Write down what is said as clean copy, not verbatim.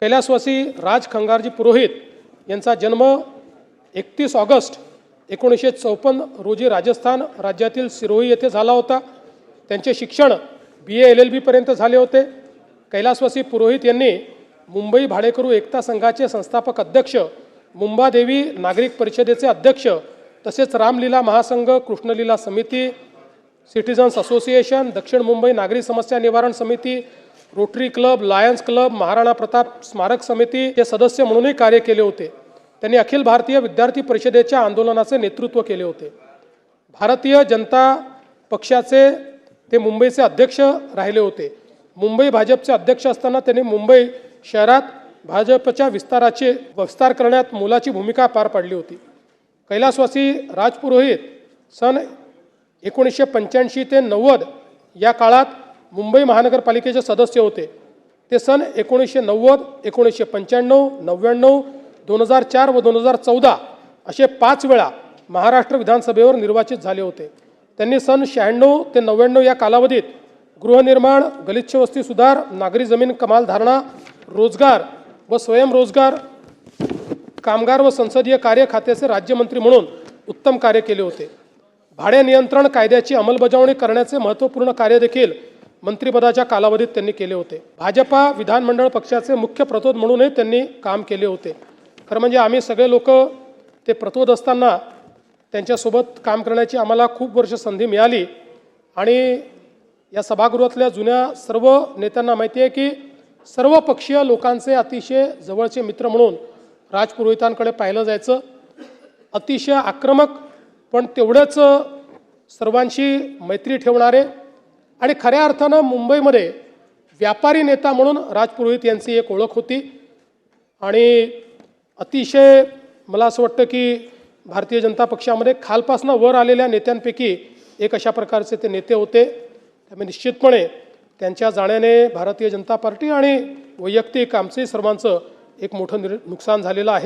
कैलासवासी राज खंगारजी पुरोहित यांचा जन्म 31 ऑगस्ट 1954 रोजी राजस्थान राज्यातील सिरोही येथे झाला होता। त्यांचे शिक्षण BA LLB पर्यंत झाले होते। कैलासवासी पुरोहित यांनी मुंबई भाडेकरू एकता संघाचे संस्थापक अध्यक्ष, मुंबादेवी नागरिक परिषदेचे अध्यक्ष, तसेच रामलीला महासंघ, कृष्णलीला समिती, सिटीजन्स असोसिएशन, दक्षिण मुंबई नागरी समस्या निवारण समिती, Rotary Club, Lions Club, Maharana Pratap स्मारक समिती चे सदस्य म्हणूनही कार्य केले होते। त्यांनी अखिल भारतीय विद्यार्थी परिषदेच्या आंदोलनाचे नेतृत्व केले होते। भारतीय जनता पक्षाचे ते मुंबईचे अध्यक्ष राहिले होते। मुंबई भाजपचे अध्यक्ष असताना त्यांनी मुंबई शहरात भाजपच्या विस्तार करण्यात मोलाची भूमिका पार पाडली होती। कैलासवासी राजपुरोहित सन 1985 ते 90 या काळात मुंबई महानगरपालिकेचे सदस्य होते। ते सन 1990, 1995, 99, 2004 व 2014 असे 5 वेळा महाराष्ट्र विधानसभेवर निर्वाचित झाले होते। त्यांनी सन 96 ते 99 या कालावधीत गृहनिर्माण, गलिच्छ वस्ती सुधार, नागरी जमीन कमाल धारणा, रोजगार व स्वयंरोजगार, कामगार व संसदीय कार्य खात्याचे राज्यमंत्री म्हणून उत्तम कार्य केले होते। भाडे नियंत्रण कायद्याची अंमलबजावणी करण्याचे महत्त्वपूर्ण कार्य देखील मंत्रिपदाच्या कालावधीत त्यांनी केले होते। भाजपा विधानमंडळ पक्षाचे मुख्य प्रतोद म्हणूनही त्यांनी काम केले होते। खरं म्हणजे आम्ही सगळे लोक ते प्रतोद असताना त्यांच्यासोबत काम करण्याची आम्हाला खूप वर्ष संधी मिळाली आणि या सभागृहातल्या जुन्या सर्व नेत्यांना माहिती आहे की सर्व पक्षीय लोकांचे अतिशय जवळचे मित्र म्हणून राजपुरोहितांकडे पाहिलं जायचं। अतिशय आक्रमक पण तेवढेच सर्वांशी मैत्री ठेवणारे आणि खऱ्या अर्थानं मुंबईमध्ये व्यापारी नेता म्हणून राजपुरोहित यांची एक ओळख होती आणि अतिशय मला असं वाटतं की भारतीय जनता पक्षामध्ये खालपासून वर आलेल्या नेत्यांपैकी एक अशा प्रकारचे ते नेते होते। त्यामुळे निश्चितपणे त्यांच्या जाण्याने भारतीय जनता पार्टी आणि वैयक्तिक आमचे सर्वांचं एक मोठं नुकसान झालेलं आहे।